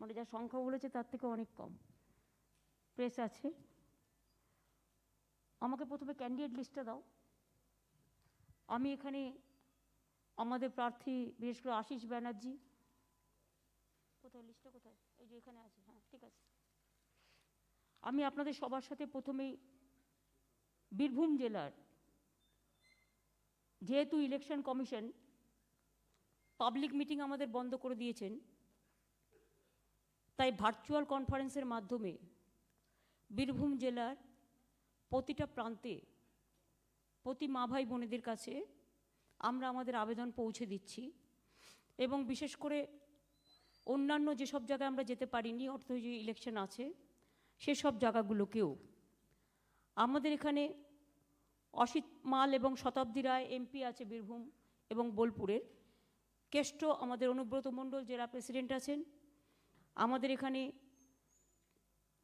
মানে যা সংখ্যা বলেছে তার থেকে অনেক কম প্রেস আছে। আমাকে প্রথমে ক্যান্ডিডেট লিস্টটা দাও। আমি এখানে আমাদের প্রার্থী বিশেষ করে আশিস ব্যানার্জি, কোথায় লিস্টটা কোথায়, এই যে এখানে আছে, হ্যাঁ ঠিক আছে। আমি আপনাদের সবার সাথে প্রথমেই বীরভূম জেলার, যেহেতু ইলেকশন কমিশন পাবলিক মিটিং আমাদের বন্ধ করে দিয়েছেন, তাই ভার্চুয়াল কনফারেন্সের মাধ্যমে বীরভূম জেলার প্রতিটা প্রান্তে প্রতি মা ভাই বোনেদের কাছে আমরা আমাদের আবেদন পৌঁছে দিচ্ছি। এবং বিশেষ করে অন্যান্য যেসব জায়গায় আমরা যেতে পারিনি, অর্থাৎ যে ইলেকশন আছে সেসব জায়গাগুলোকেও আমাদের এখানে অসিত মাল এবং শতাব্দী রায় এমপি আছে বীরভূম এবং বোলপুরের, কেষ্ট আমাদের অনুব্রত মণ্ডল জেলা প্রেসিডেন্ট আছেন, আমাদের এখানে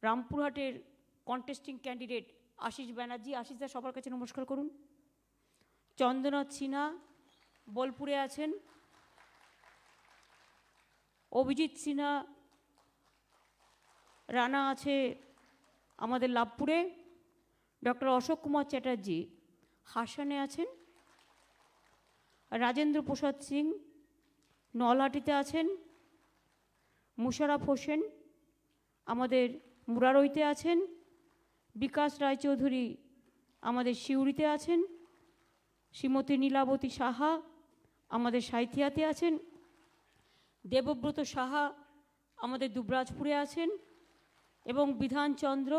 রামপুরহাটের কন্টেস্টিং ক্যান্ডিডেট আশিস ব্যানার্জি, আশিসদা সবার কাছে নমস্কার করুন। চন্দ্রনাথ সিনহা বোলপুরে আছেন, অভিজিৎ সিনহা রানা আছে আমাদের লাভপুরে, ডক্টর অশোক কুমার চ্যাটার্জি হাসানে আছেন, রাজেন্দ্র প্রসাদ সিং নলহাটিতে আছেন, মুশারফ হোসেন আমাদের মুরারইতে আছেন, বিকাশ রায়চৌধুরী আমাদের সিউড়িতে আছেন, শ্রীমতী নীলাবতী সাহা আমাদের সাঁইথিয়াতে আছেন, দেবব্রত সাহা আমাদের দুবরাজপুরে আছেন এবং বিধানচন্দ্র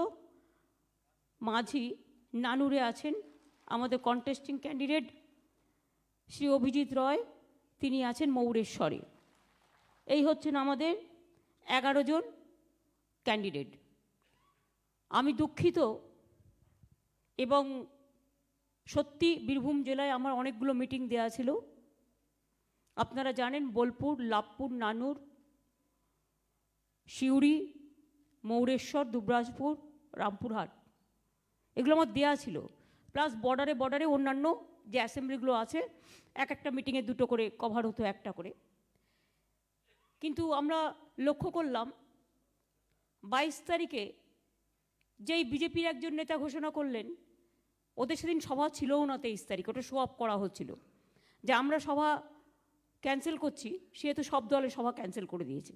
মাঝি নানুরে আছেন আমাদের কন্টেস্টিং ক্যান্ডিডেট। শ্রী অভিজিৎ রয় তিনি আছেন মৌরেশ্বরে। এই হচ্ছেন আমাদের 11 জন ক্যান্ডিডেট। আমি দুঃখিত, এবং সত্যি বীরভূম জেলায় আমার অনেকগুলো মিটিং দেওয়া ছিল। আপনারা জানেন বোলপুর, লাভপুর, নানুর, সিউড়ি, মৌরেশ্বর, দুবরাজপুর, রামপুরহাট, এগুলো আমার দেওয়া ছিল, প্লাস বর্ডারে অন্যান্য যে অ্যাসেম্বলিগুলো আছে এক একটা মিটিংয়ে 2টো করে কভার হতো, একটা করে। কিন্তু আমরা লক্ষ্য করলাম 22 তারিখে যেই বিজেপির একজন নেতা ঘোষণা করলেন, ওদের সেদিন সভা ছিলও না 23 তারিখ, ওটা শো অফ করা হচ্ছিল যে আমরা সভা ক্যান্সেল করছি, সেহেতু সব দলের সভা ক্যান্সেল করে দিয়েছে।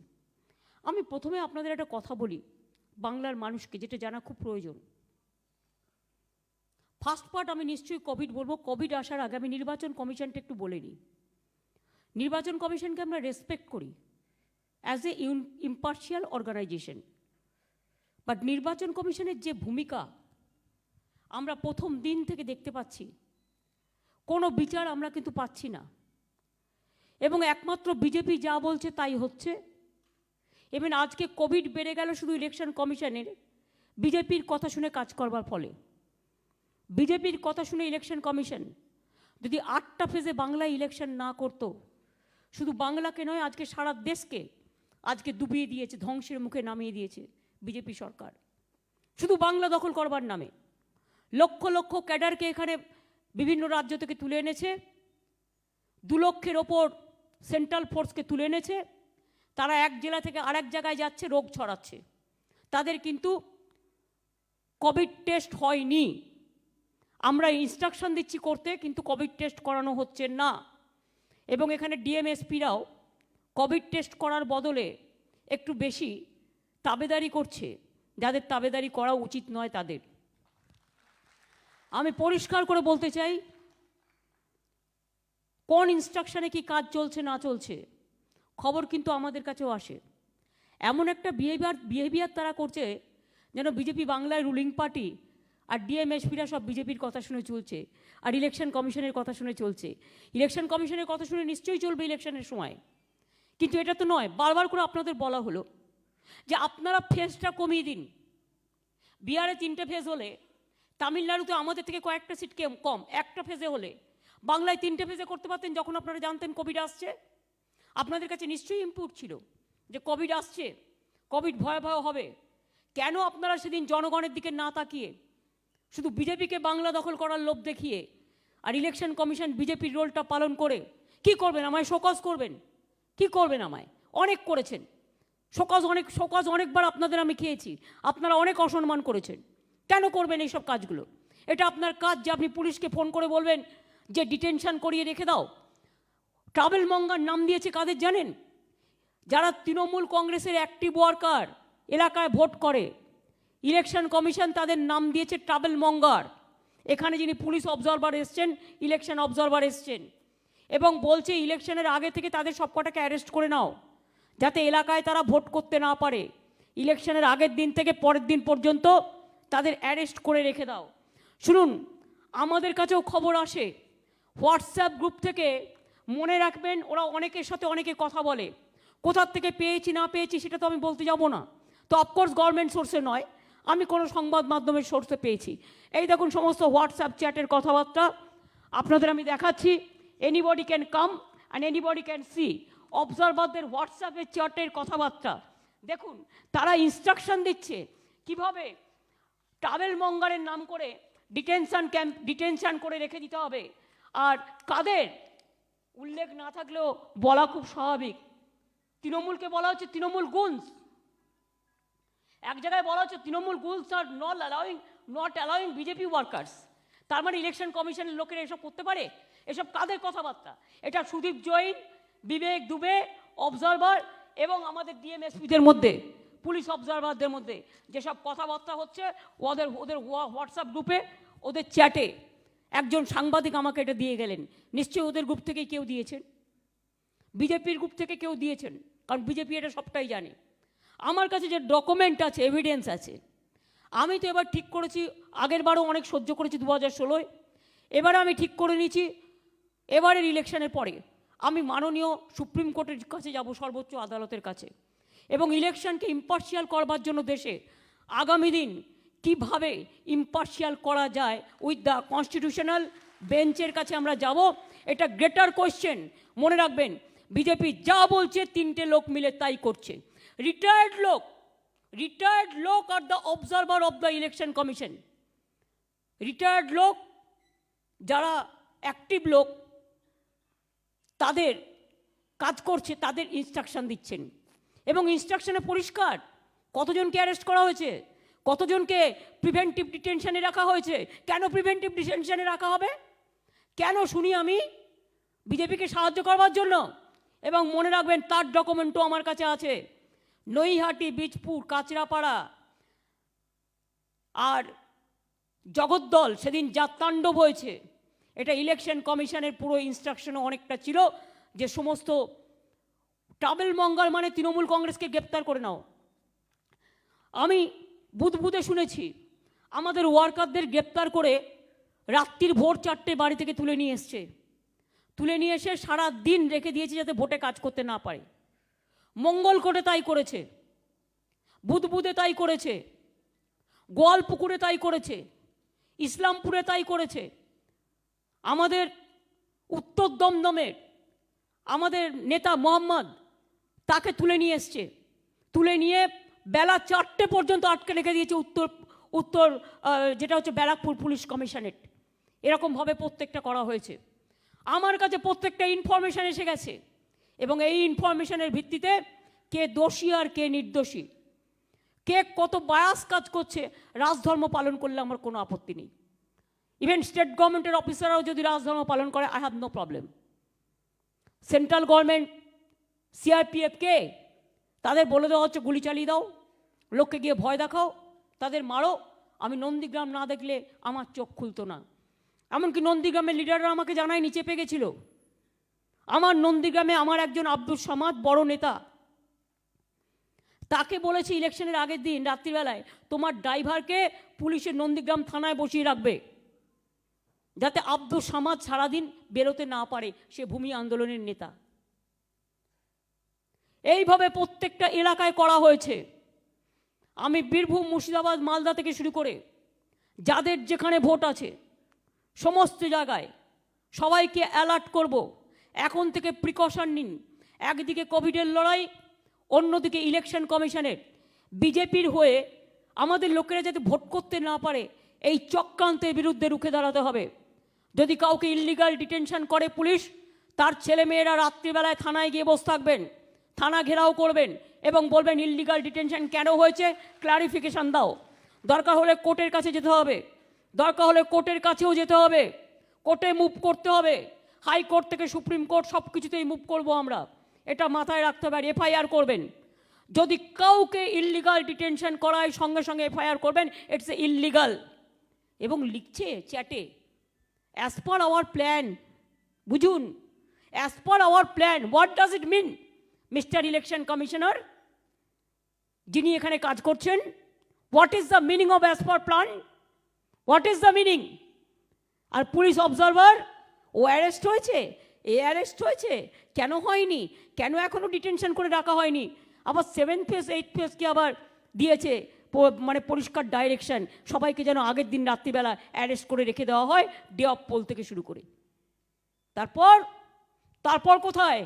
আমি প্রথমে আপনাদের একটা কথা বলি বাংলার মানুষকে, যেটা জানা খুব প্রয়োজন। ফার্স্ট পার্ট আমি নিশ্চয়ই কোভিড বলবো, কোভিড আসার আগে আমি নির্বাচন কমিশনটা একটু বলে নিই। নির্বাচন কমিশনকে আমরা রেসপেক্ট করি as a impartial organisation, but নির্বাচন কমিশনের যে ভূমিকা আমরা প্রথম দিন থেকে দেখতে পাচ্ছি, কোনো বিচার আমরা কিন্তু পাচ্ছি না, এবং একমাত্র বিজেপি যা বলছে তাই হচ্ছে। এবং আজকে কোভিড বেড়ে গেল শুধু ইলেকশন কমিশনের বিজেপির কথা শুনে কাজ করবার ফলে। বিজেপির কথা শুনে ইলেকশন কমিশন যদি 8টা ফেজে বাংলায় ইলেকশন না করত, শুধু বাংলাকে নয় আজকে সারা দেশকে আজকে ডুবিয়ে দিয়েছে, ধ্বংসের মুখে নামিয়ে দিয়েছে বিজেপি সরকার, শুধু বাংলা দখল করবার নামে। লক্ষ লক্ষ ক্যাডারকে এখানে বিভিন্ন রাজ্য থেকে তুলে এনেছে, 2 লক্ষের ওপর সেন্ট্রাল ফোর্সকে তুলে এনেছে, তারা এক জেলা থেকে আরেক জায়গায় যাচ্ছে, রোগ ছড়াচ্ছে। তাদের কিন্তু কোভিড টেস্ট হয়নি, আমরা ইনস্ট্রাকশন দিচ্ছি করতে, কিন্তু কোভিড টেস্ট করানো হচ্ছে না। এবং এখানে ডিএমএসপিরাও কোভিড টেস্ট করার বদলে একটু বেশি তাবেদারি করছে, যাদের তাবেদারি করা উচিত নয় তাদের। আমি পরিষ্কার করে বলতে চাই, কোন ইনস্ট্রাকশনে কি কাজ চলছে না চলছে খবর কিন্তু আমাদের কাছেও আসে। এমন একটা বিহেভিয়ার তারা করছে যেন বিজেপি বাংলায় রুলিং পার্টি, আর ডিএমএসপিরা সব বিজেপির কথা শুনে চলছে, আর ইলেকশন কমিশনের কথা শুনে চলছে। ইলেকশন কমিশনের কথা শুনে নিশ্চয়ই চলবে ইলেকশনের সময়, কিন্তু এটা তো নয়। বারবার করে আপনাদের বলা হলো যে আপনারা ফেজটা কমিয়ে দিন। বিহারে 3টে ফেজ হলে, তামিলনাড়ুতে আমাদের থেকে কয়েকটা সিট কম, একটা ফেজে হলে বাংলায় 3টে ফেজে করতে পারতেন। যখন আপনারা জানতেন কোভিড আসছে, আপনাদের কাছে নিশ্চয়ই ইনপুট ছিল যে কোভিড আসছে, কোভিড ভয়াবহ হবে। কেন আপনারা সেদিন জনগণের দিকে না তাকিয়ে শুধু বিজেপিকে বাংলা দখল করার লোভ দেখিয়ে, আর ইলেকশন কমিশন বিজেপির রোলটা পালন করে কি করবেন? আমায় শোকজ করবেন? কি করবেন আমায়? অনেক করেছেন, শোকজ অনেকবার আপনাদের আমি খেয়েছি, আপনারা অনেক অসম্মান করেছেন। কেন করবেন এইসব কাজগুলো? এটা আপনার কাজ যে আপনি পুলিশকে ফোন করে বলবেন যে ডিটেনশন করিয়ে রেখে দাও। ট্রাভেল মঙ্গার নাম দিয়েছে কাদের জানেন? যারা তৃণমূল কংগ্রেসের অ্যাক্টিভ ওয়ার্কার, এলাকায় ভোট করে, ইলেকশন কমিশন তাদের নাম দিয়েছে ট্রাভেল মঙ্গার। এখানে যিনি পুলিশ অবজারভার এসছেন, ইলেকশন অবজারভার এসছেন, এবং বলছে ইলেকশনের আগে থেকে তাদের সবকটাকে অ্যারেস্ট করে নাও, যাতে এলাকায় তারা ভোট করতে না পারে। ইলেকশনের আগের দিন থেকে পরের দিন পর্যন্ত তাদের অ্যারেস্ট করে রেখে দাও। শুনুন, আমাদের কাছেও খবর আসে হোয়াটসঅ্যাপ গ্রুপ থেকে, মনে রাখবেন ওরা অনেকের সাথে অনেকে কথা বলে। কোথার থেকে পেয়েছি না পেয়েছি সেটা তো আমি বলতে যাব না, তো অফকোর্স গভর্নমেন্ট সোর্সে নয়, আমি কোনো সংবাদ মাধ্যমের সোর্সে পেয়েছি। এই দেখুন সমস্ত হোয়াটসঅ্যাপ চ্যাটের কথাবার্তা আপনাদের আমি দেখাচ্ছি। Anybody can come and anybody can see. অবজারভারদের হোয়াটসঅ্যাপের চ্যাটের কথাবার্তা দেখুন, তারা ইনস্ট্রাকশন দিচ্ছে কিভাবে ট্রাভেল মঙ্গারের নাম করে ডিটেনশন করে রেখে দিতে হবে। আর কাদের উল্লেখ না থাকলেও বলা খুব স্বাভাবিক। তৃণমূলকে বলা হচ্ছে তৃণমূল গুনস, এক জায়গায় বলা হচ্ছে Trinamool goons are not allowing BJP workers. তার মানে ইলেকশন কমিশনের লোকেরা এসব করতে পারে? এসব কাদের কথাবার্তা? এটা সুদীপ জৈন, বিবেক দুবে, অবজারভার এবং আমাদের ডিএমএসপিদের মধ্যে, পুলিশ অবজারভারদের মধ্যে যেসব কথাবার্তা হচ্ছে ওদের হোয়াটসঅ্যাপ গ্রুপে, ওদের চ্যাটে। একজন সাংবাদিক আমাকে এটা দিয়ে গেলেন, নিশ্চয়ই ওদের গ্রুপ থেকে কেউ দিয়েছেন, বিজেপির গ্রুপ থেকে কেউ দিয়েছেন, কারণ বিজেপি এটা সবটাই জানে। আমার কাছে যে ডকুমেন্ট আছে, এভিডেন্স আছে। আমি তো এবার ঠিক করেছি, আগের বারও অনেক সহ্য করেছি 2016-য়, এবারে আমি ঠিক করে নিয়েছি এবারের ইলেকশনের পরে আমি মাননীয় সুপ্রিম কোর্টের কাছে যাব, সর্বোচ্চ আদালতের কাছে, এবং ইলেকশনকে ইম্পার্শিয়াল করবার জন্য দেশে আগামী দিন কীভাবে ইম্পার্শিয়াল করা যায় উইথ দ্য কনস্টিটিউশনাল বেঞ্চের কাছে আমরা যাব। এটা গ্রেটার কোয়েশ্চেন। মনে রাখবেন, বিজেপি যা বলছে 3টে লোক মিলে তাই করছে। রিটায়ার্ড লোক are the observer of the election commission. Retired লোক যারা অ্যাক্টিভ লোক, তাদের কাজ করছে, তাদের ইনস্ট্রাকশন দিচ্ছেন, এবং ইনস্ট্রাকশনে পরিষ্কার কতজনকে অ্যারেস্ট করা হয়েছে, কতজনকে প্রিভেন্টিভ ডিটেনশনে রাখা হয়েছে। কেন প্রিভেন্টিভ ডিটেনশনে রাখা হবে? কেন শুনি আমি? বিজেপিকে সাহায্য করবার জন্য। এবং মনে রাখবেন, তার ডকুমেন্টও আমার কাছে আছে। নৈহাটি, বীজপুর, কাঁচরাপাড়া আর জগদ্দল সেদিন যা তাণ্ডব হয়েছে, এটা ইলেকশন কমিশনের পুরো ইনস্ট্রাকশনও অনেকটা ছিল যে সমস্ত ট্রাভেল মঙ্গার মানে তৃণমূল কংগ্রেসকে গ্রেপ্তার করে নাও। আমি বুধবুধে শুনেছি আমাদের ওয়ার্কারদের গ্রেপ্তার করে রাত্রির ভোর 4টে বাড়ি থেকে তুলে নিয়ে এসছে, তুলে নিয়ে এসে সারা দিন রেখে দিয়েছে যাতে ভোটে কাজ করতে না পারে। মঙ্গলকোটে তাই করেছে, বুধবুধে তাই করেছে, গোয়ালপুকুরে তাই করেছে, ইসলামপুরে তাই করেছে। আমাদের উত্তর দমদমের আমাদের নেতা মোহাম্মদ, তাকে তুলে নিয়ে এসছে, তুলে নিয়ে বেলা 4টে পর্যন্ত আটকে রেখে দিয়েছে উত্তর যেটা হচ্ছে ব্যারাকপুর পুলিশ কমিশনারেট। এরকমভাবে প্রত্যেকটা করা হয়েছে। আমার কাছে প্রত্যেকটা ইনফরমেশান এসে গেছে, এবং এই ইনফরমেশনের ভিত্তিতে কে দোষী আর কে নির্দোষী, কে কত বায়াস কাজ করছে, রাজধর্ম পালন করলে আমার কোনো আপত্তি নেই। ইভেন স্টেট গভর্নমেন্টের অফিসাররাও যদি রাজধর্ম পালন করে, I have no problem. Central government, সিআরপিএফকে তাদের বলে দেওয়া হচ্ছে গুলি চালিয়ে দাও, লোককে গিয়ে ভয় দেখাও, তাদের মারো। আমি নন্দীগ্রাম না দেখলে আমার চোখ খুলতো না। এমনকি নন্দীগ্রামের লিডাররা আমাকে জানায়নি, চেপে গেছিল। আমার নন্দীগ্রামে আমার একজন আব্দুল সামাদ বড় নেতা, তাকে বলেছে ইলেকশনের আগের দিন রাত্রিবেলায় তোমার ড্রাইভারকে পুলিশের নন্দীগ্রাম থানায় বসিয়ে রাখবে, যাতে আব্দুল সামাদ সারাদিন বেরোতে না পারে, সে ভূমি আন্দোলনের নেতা। এইভাবে প্রত্যেকটা এলাকায় করা হয়েছে। আমি বীরভূম, মুর্শিদাবাদ, মালদা থেকে শুরু করে যাদের যেখানে ভোট আছে সমস্ত জায়গায় সবাইকে অ্যালার্ট করব, এখন থেকে প্রিকশন নিন। একদিকে কোভিডের লড়াই, অন্যদিকে ইলেকশন কমিশনের বিজেপির হয়ে আমাদের লোকেরা যাতে ভোট করতে না পারে, এই চক্রান্তের বিরুদ্ধে রুখে দাঁড়াতে হবে। যদি কাউকে ইললিগাল ডিটেনশন করে পুলিশ, তার ছেলেমেয়েরা রাত্রিবেলায় থানায় গিয়ে বসে থাকবেন, থানা ঘেরাও করবেন এবং বলবেন ইললিগাল ডিটেনশন কেন হয়েছে, ক্লারিফিকেশন দাও। দরকার হলে কোর্টের কাছে যেতে হবে, দরকার হলে কোর্টের কাছেও যেতে হবে, কোর্টে মুভ করতে হবে, হাইকোর্ট থেকে সুপ্রিম কোর্ট সব কিছুতেই মুভ করবো আমরা, এটা মাথায় রাখতে হবে। আর এফআইআর করবেন, যদি কাউকে ইললিগাল ডিটেনশন করায় সঙ্গে সঙ্গে এফআইআর করবেন, ইটস ইললিগাল। এবং লিখছে চ্যাটে, অ্যাজ পার আওয়ার প্ল্যান, বুঝুন, as per our plan, what does it mean mister election commissioner, যিনি এখানে কাজ করছেন? What is the meaning of as per plan? What is the meaning? আর পুলিশ অবজারভার, ও অ্যারেস্ট হয়েছে, এ অ্যারেস্ট হয়েছে, কেন হয়নি, কেন এখনও ডিটেনশন করে রাখা হয়নি? আবার 7th ফেজ 8th ফেজকে আবার দিয়েছে মানে পরিষ্কার ডাইরেকশন, সবাইকে যেন আগের দিন রাত্রিবেলা অ্যারেস্ট করে রেখে দেওয়া হয়, ডে অফ পোল থেকে শুরু করে। তারপর কোথায়?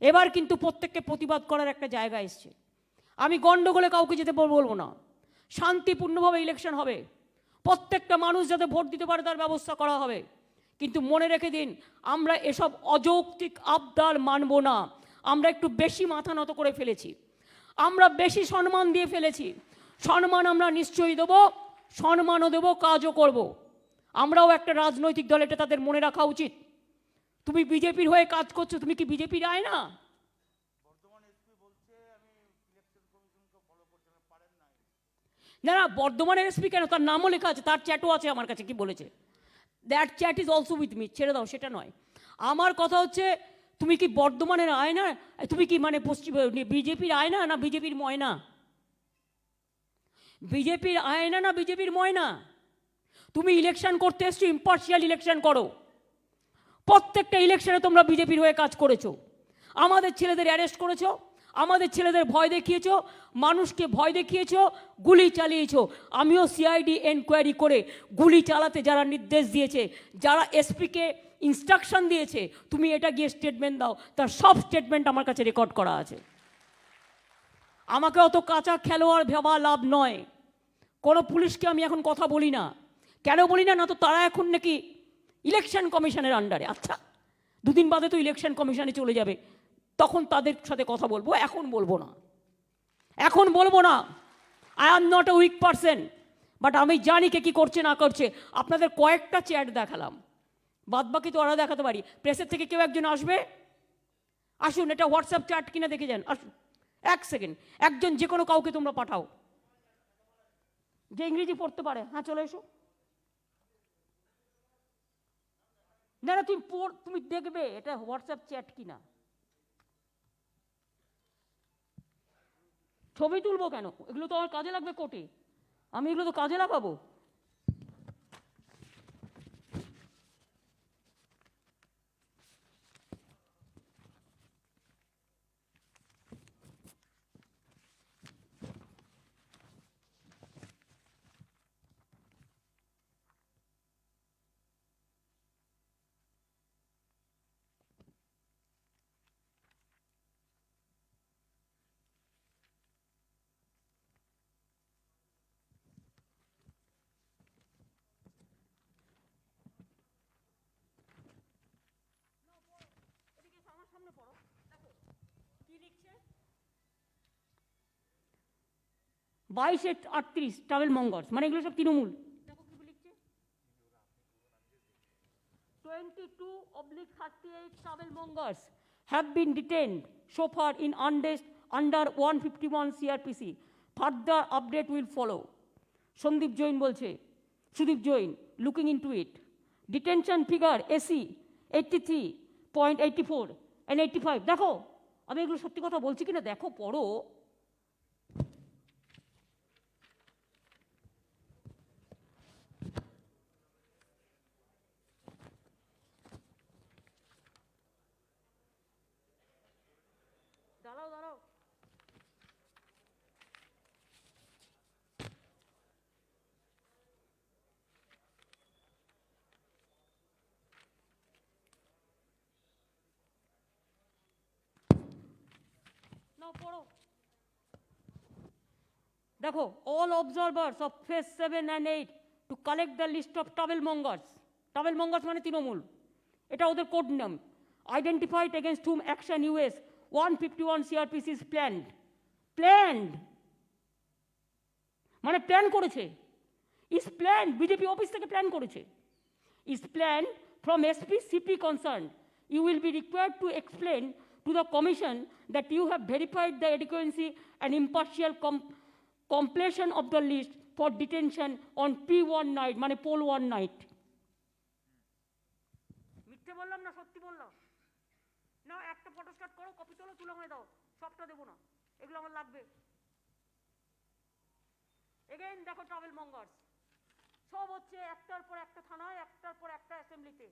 এবার কিন্তু প্রত্যেককে প্রতিবাদ করার একটা জায়গা এসছে। আমি গণ্ডগোলে কাউকে যেতে বলবো না, শান্তিপূর্ণভাবে ইলেকশন হবে, প্রত্যেকটা মানুষ যাতে ভোট দিতে পারে তার ব্যবস্থা করা হবে। কিন্তু মনে রেখে দিন, আমরা এসব অযৌক্তিক আবদার মানব না। আমরা একটু বেশি মাথা নত করে ফেলেছি, আমরা বেশি সম্মান দিয়ে ফেলেছি। সম্মান আমরা নিশ্চয়ই দেবো, সম্মানও দেবো, কাজও করব। আমরাও একটা রাজনৈতিক দল, এটা তাদের মনে রাখা উচিত। তুমি বিজেপির হয়ে কাজ করছো, তুমি কি বিজেপির আয় না? না না, বর্ধমানের এসপি কেন, তার নামও লেখা আছে, তার চ্যাটও আছে আমার কাছে, কি বলেছে, that chat is also with me. ছেড়ে দাও, সেটা নয়। আমার কথা হচ্ছে, তুমি কি বর্ধমানের আয় না? তুমি কি মানে পশ্চিম বিজেপির আয় না, না বিজেপির ময়না? বিজেপির আয়না না বিজেপির ময়না? তুমি ইলেকশন করতে এসছো, ইম্পার্শিয়াল ইলেকশন করো। প্রত্যেকটা ইলেকশনে তোমরা বিজেপির হয়ে কাজ করেছো, আমাদের ছেলেদের অ্যারেস্ট করেছো, আমাদের ছেলেদের ভয় দেখিয়েছো, মানুষকে ভয় দেখিয়েছো, গুলি চালিয়েছো। আমিও সিআইডি এনকোয়ারি করে গুলি চালাতে যারা নির্দেশ দিয়েছে, যারা এসপিকে ইনস্ট্রাকশন দিয়েছে তুমি এটা গিয়ে স্টেটমেন্ট দাও, তার সব স্টেটমেন্ট আমার কাছে রেকর্ড করা আছে। আমাকে অত কাঁচা খেলোয়াড় ভাবা লাভ নয়। কোনো পুলিশকে আমি এখন কথা বলি না। কেন বলি না? না তো তারা এখন নাকি ইলেকশন কমিশনের আন্ডারে। আচ্ছা, দুদিন বাদে তো ইলেকশন কমিশনে চলে যাবে, তখন তাদের সাথে কথা বলবো, এখন বলবো না, এখন বলবো না। I am not a weak person, but আমি জানি কে কী করছে না করছে। আপনাদের কয়েকটা চ্যাট দেখালাম, বাদ বাকি তো আরও দেখাতে পারি। প্রেসের থেকে কেউ একজন আসবে, আসুন, এটা হোয়াটসঅ্যাপ চ্যাট কিনা দেখে যান, আসুন 1 সেকেন্ড। একজন যে কোনো কাউকে তোমরা পাঠাও যে ইংরেজি পড়তে পারে, হ্যাঁ চলে এসো। না না, তুমি দেখবে এটা হোয়াটসঅ্যাপ চ্যাট কিনা। ছবি তুলবো কেন? এগুলো তো আমার কাজে লাগবে কোর্টে, আমি এগুলো তো কাজে লাগাবো। সামনে পড়ো, দেখো কি লিখছে। 22-38 ট্রাভেল মঙ্গলস, মানে এগুলো সব তৃণমূল। দেখো কি লিখছে, 22/38 travel Mongols have been detained so far in under 151 CRPC. Further update will follow. Sandeep Jain বলছে, Sudip Jain, looking into it. Detention figure এসি 83.84 and 85। দেখো আমি এগুলো সত্যি কথা বলছি কিনা দেখো, পড়ো। দাঁড়াও দাঁড়াও, নাও পড়ো। দেখো, all observers of phase 7 and 8 to collect the list of travel mongers. travel mongers মানে তৃণমূল, এটা ওদের কোড নাম। identified against whom action US 151 CRPC is planned মানে প্ল্যান করেছে, is planned, বিজেপি অফিস থেকে প্ল্যান করেছে, is planned from SP CP concerned. You will be required to explain to the commission that you have verified the adequacy and impartial completion of the list for detention on P1 night, মানে poll 1 night. মিথ্যে বললাম না সত্যি বললাম না? একটা photostat করো, copy তোলো, তুলে আমায় দাও, সবটা দেবো না, এগুলো আমার লাগবে। এগেইন দেখো ট্রাভেল মঙ্গার্স সব হচ্ছে একটার পর একটা থানায়, একটার পর একটা অ্যাসেম্বলিতে,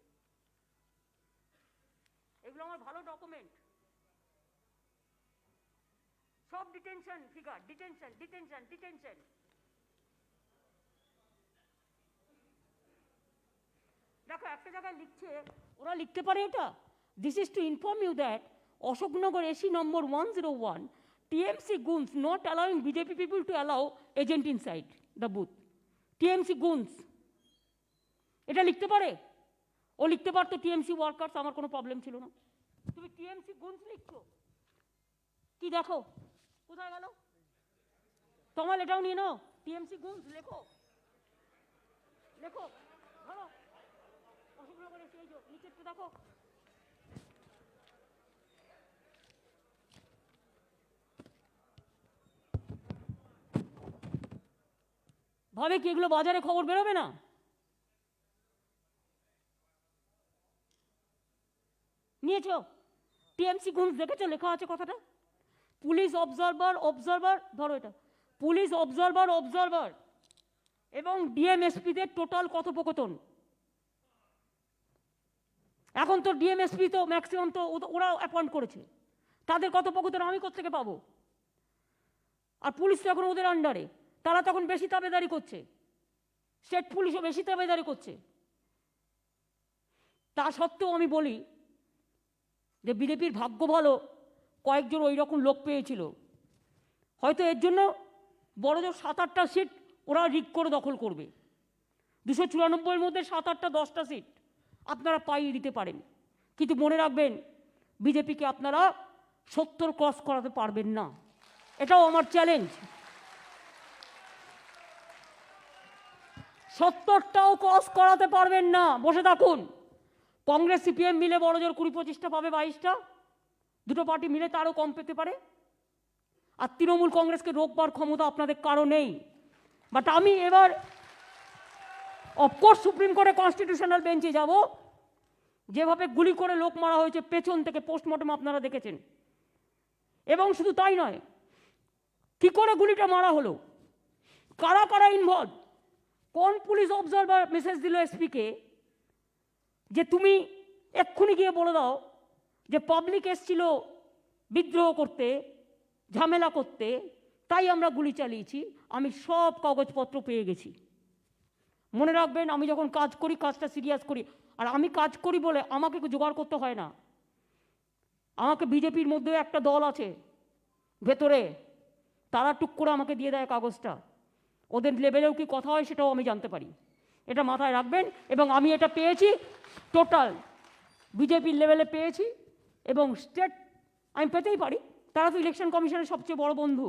এগুলো আমার ভালো ডকুমেন্ট, সব ডিটেনশন ফিগার, ডিটেনশন। দেখো একটা জায়গায় লিখছে, ওরা লিখতে পারে এটা, this is to inform you that Ashoknagar AC number 101 TMC goons not allowing BJP people to allow agent inside the booth. TMC goons এটা লিখতে পারে? ও লিখতে পারতো TMC ওয়ার্কার্স, আমার কোনো প্রবলেম ছিল না। তুমি TMC goons লিখছো কি? দেখো কোথায় গেল তোমার, এটাও নিয়ে নাও, TMC goons লেখো, ধরো অশোকনগর এসে, এই যে নিচেরটা দেখো, ভাবে কি এগুলো বাজারে খবর বেরোবে না? নিয়েছো? টিএমসি গুনস দেখেছো? লেখা আছে কথাটা, পুলিশ অবজারভার, ধরো এটা, পুলিশ অবজারভার এবং ডিএমএসপিদের টোটাল কথোপকথন। এখন তো ডিএমএসপি তো ম্যাক্সিমাম তো ওরা অ্যাপয়েন্ট করেছে, তাদের কথোপকথন আমি কোত্থেকে পাবো? আর পুলিশ তো এখন ওদের আন্ডারে, তারা তখন বেশি তাবেদারি করছে, স্টেট পুলিশও বেশি তাবেদারি করছে। তা সত্ত্বেও আমি বলি যে বিজেপির ভাগ্য ভালো, কয়েকজন ওই রকম লোক পেয়েছিল, হয়তো এর জন্য বড়জোর 7-8টা সিট ওরা রিগ করে দখল করবে। 294-এর মধ্যে 7-8টা 10টা সিট আপনারা পাইয়ে দিতে পারেন, কিন্তু মনে রাখবেন বিজেপিকে আপনারা 70 ক্রস করাতে পারবেন না, এটাও আমার চ্যালেঞ্জ। 70টাও ক্রস করাতে পারবেন না, বসে থাকুন। কংগ্রেস সিপিএম মিলে বড়জোর 20-25টা পাবে, 22টা, দুটো পার্টি মিলে তারও কম পেতে পারে। আর তৃণমূল কংগ্রেসকে রোকবার ক্ষমতা আপনাদের কারো নেই। বাট আমি এবার অফকোর্স সুপ্রিম কোর্টে কনস্টিটিউশনাল বেঞ্চে যাব। যেভাবে গুলি করে লোক মারা হয়েছে পেছন থেকে, পোস্টমর্টম আপনারা দেখেছেন, এবং শুধু তাই নয়, কি করে গুলিটা মারা হলো, কারা কারা ইনভলভ, কোন পুলিশ অবজারভার মেসেজ দিল এসপিকে যে তুমি এক্ষুনি গিয়ে বলে দাও যে পাবলিক এসছিল বিদ্রোহ করতে, ঝামেলা করতে, তাই আমরা গুলি চালিয়েছি। আমি সব কাগজপত্র পেয়ে গেছি। মনে রাখবেন, আমি যখন কাজ করি কাজটা সিরিয়াস করি, আর আমি কাজ করি বলে আমাকে জোগাড় করতে হয় না। আমাকে বিজেপির মধ্যে একটা দল আছে ভেতরে, তারা টুক করে আমাকে দিয়ে দেয় কাগজটা, ওদের লেভেলেও কি কথা হয় সেটাও আমি জানতে পারি। এটা মাথায় রাখবেন। এবং আমি এটা পেয়েছি টোটাল বিজেপির লেভেলে পেয়েছি, এবং স্টেট আমি পেতেই পারি, তারা তো ইলেকশন কমিশনের সবচেয়ে বড় বন্ধু,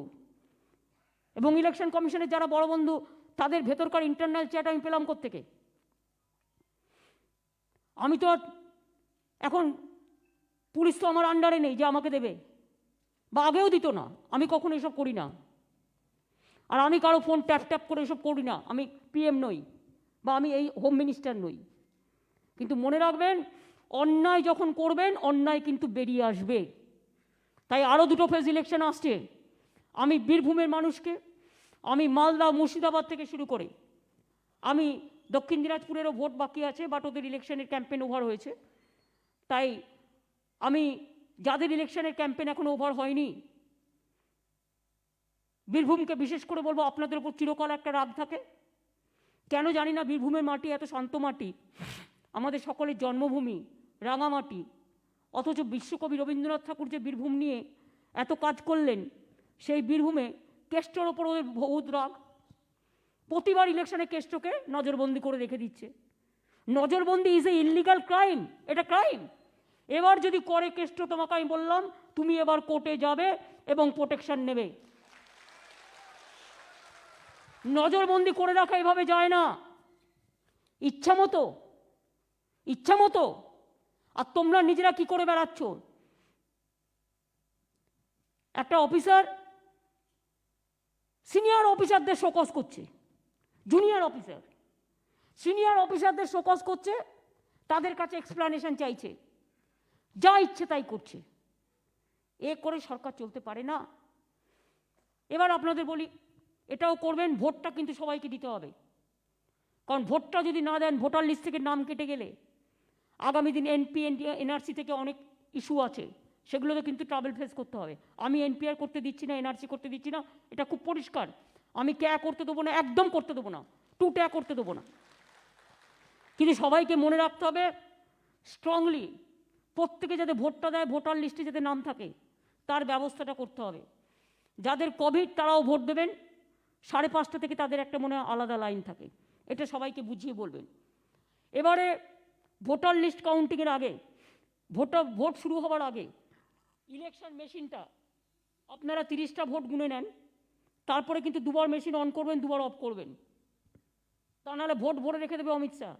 এবং ইলেকশন কমিশনের যারা বড় বন্ধু তাদের ভেতরকার ইন্টারনাল চ্যাট আমি পেলাম কোত্থেকে? আমি তো এখন পুলিশ তো আমার আন্ডারে নেই যে আমাকে দেবে, বা আগেও দিত না, আমি কখনো এসব করি না। আর আমি কারো ফোন ট্যাপ করে এসব করি না, আমি পিএম নই, বা আমি এই হোম মিনিস্টার নই। কিন্তু মনে রাখবেন, অন্যায় যখন করবেন অন্যায় কিন্তু বেরিয়ে আসবে। তাই আরও 2টো ফেজ ইলেকশন আসছে। আমি বীরভূমের মানুষকে, আমি মালদা মুর্শিদাবাদ থেকে শুরু করে, আমি দক্ষিণ দিনাজপুরেরও ভোট বাকি আছে, বাট ওদের ইলেকশনের ক্যাম্পেন ওভার হয়েছে। তাই আমি যাদের ইলেকশনের ক্যাম্পেন এখনো ওভার হয়নি, বীরভূমকে বিশেষ করে বলবো, আপনাদের উপর চিরকাল একটা রাগ থাকে। কেন জানি না, বীরভূমের মাটি এত শান্ত মাটি, আমাদের সকলের জন্মভূমি, রাঙামাটি, অথচ বিশ্বকবি রবীন্দ্রনাথ ঠাকুর যে বীরভূম নিয়ে এত কাজ করলেন, সেই বীরভূমে কেষ্টর ওপর ওদের বহুত রাগ। প্রতিবার ইলেকশনে কেষ্টকে নজরবন্দি করে রেখে দিচ্ছে। নজরবন্দি ইজ এ ইললিগাল ক্রাইম, এটা ক্রাইম। এবার যদি করে কেষ্ট, তোমাকে আমি বললাম তুমি এবার কোর্টে যাবে এবং প্রোটেকশন নেবে। নজরবন্দি করে রাখা এভাবে যায় না, ইচ্ছা মতো। আর তোমরা নিজেরা কি করে বেড়াচ্ছ? একটা অফিসার সিনিয়র অফিসারদের শোকজ করছে, জুনিয়র অফিসার সিনিয়র অফিসারদের শোকজ করছে, তাদের কাছে এক্সপ্লানেশন চাইছে, যা ইচ্ছে তাই করছে। এ করে সরকার চলতে পারে না। এবার আপনাদের বলি, এটাও করবেন, ভোটটা কিন্তু সবাইকে দিতে হবে। কারণ ভোটটা যদি না দেন, ভোটার লিস্ট থেকে নাম কেটে গেলে আগামী দিন এনপি এনআরসি থেকে অনেক ইস্যু আছে, সেগুলোতে কিন্তু ট্রাভেল ফেস করতে হবে। আমি এনপিআর করতে দিচ্ছি না, এনআরসি করতে দিচ্ছি না, এটা খুব পরিষ্কার। আমি ক্যা করতে দেবো না, একদম করতে দেবো না, ট্যা করতে দেবো না। কিন্তু সবাইকে মনে রাখতে হবে স্ট্রংলি, প্রত্যেকে যাতে ভোটটা দেয়, ভোটার লিস্টে যাতে নাম থাকে, তার ব্যবস্থাটা করতে হবে। যাদের কোভিড তারাও ভোট দেবেন, 5:30 থেকে তাদের একটা মনে আলাদা লাইন থাকে, এটা সবাইকে বুঝিয়ে বলবেন। এবারে ভোটার লিস্ট কাউন্টিংয়ের আগে, ভোট শুরু হওয়ার আগে ইলেকশন মেশিনটা আপনারা 30টা ভোট গুনে নেন, তারপরে কিন্তু দুবার মেশিন অন করবেন, দুবার অফ করবেন, তা নাহলে ভোট ভরে রেখে দেবে অমিত শাহ,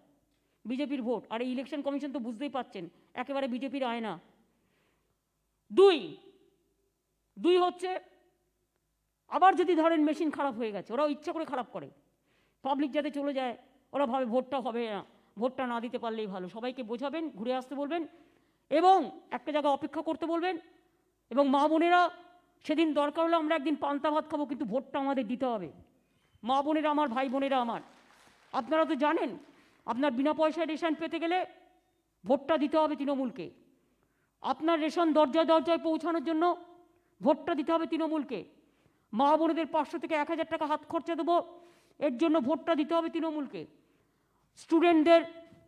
বিজেপির ভোট। আর এই ইলেকশন কমিশন তো বুঝতেই পাচ্ছেন একেবারে বিজেপির আয়না। দুই হচ্ছে, আবার যদি ধরেন মেশিন খারাপ হয়ে গেছে, ওরাও ইচ্ছা করে খারাপ করে, পাবলিক যাতে চলে যায়, ওরা ভাবে ভোটটা হবে না, ভোটটা না দিতে পারলেই ভালো। সবাইকে বোঝাবেন, ঘুরে আসতে বলবেন এবং একটা জায়গায় অপেক্ষা করতে বলবেন। এবং মা বোনেরা, সেদিন দরকার হলে আমরা একদিন পান্তা ভাত খাবো, কিন্তু ভোটটা আমাদের দিতে হবে। মা বোনেরা আমার, ভাই বোনেরা আমার, আপনারা তো জানেন আপনার বিনা পয়সায় রেশন পেতে গেলে ভোটটা দিতে হবে তৃণমূলকে। আপনার রেশন দরজায় দরজায় পৌঁছানোর জন্য ভোটটা দিতে হবে তৃণমূলকে। মা বোনেদের 500 থেকে 1000 টাকা হাত খরচা দেবো, এর জন্য ভোটটা দিতে হবে তৃণমূলকে। স্টুডেন্টদের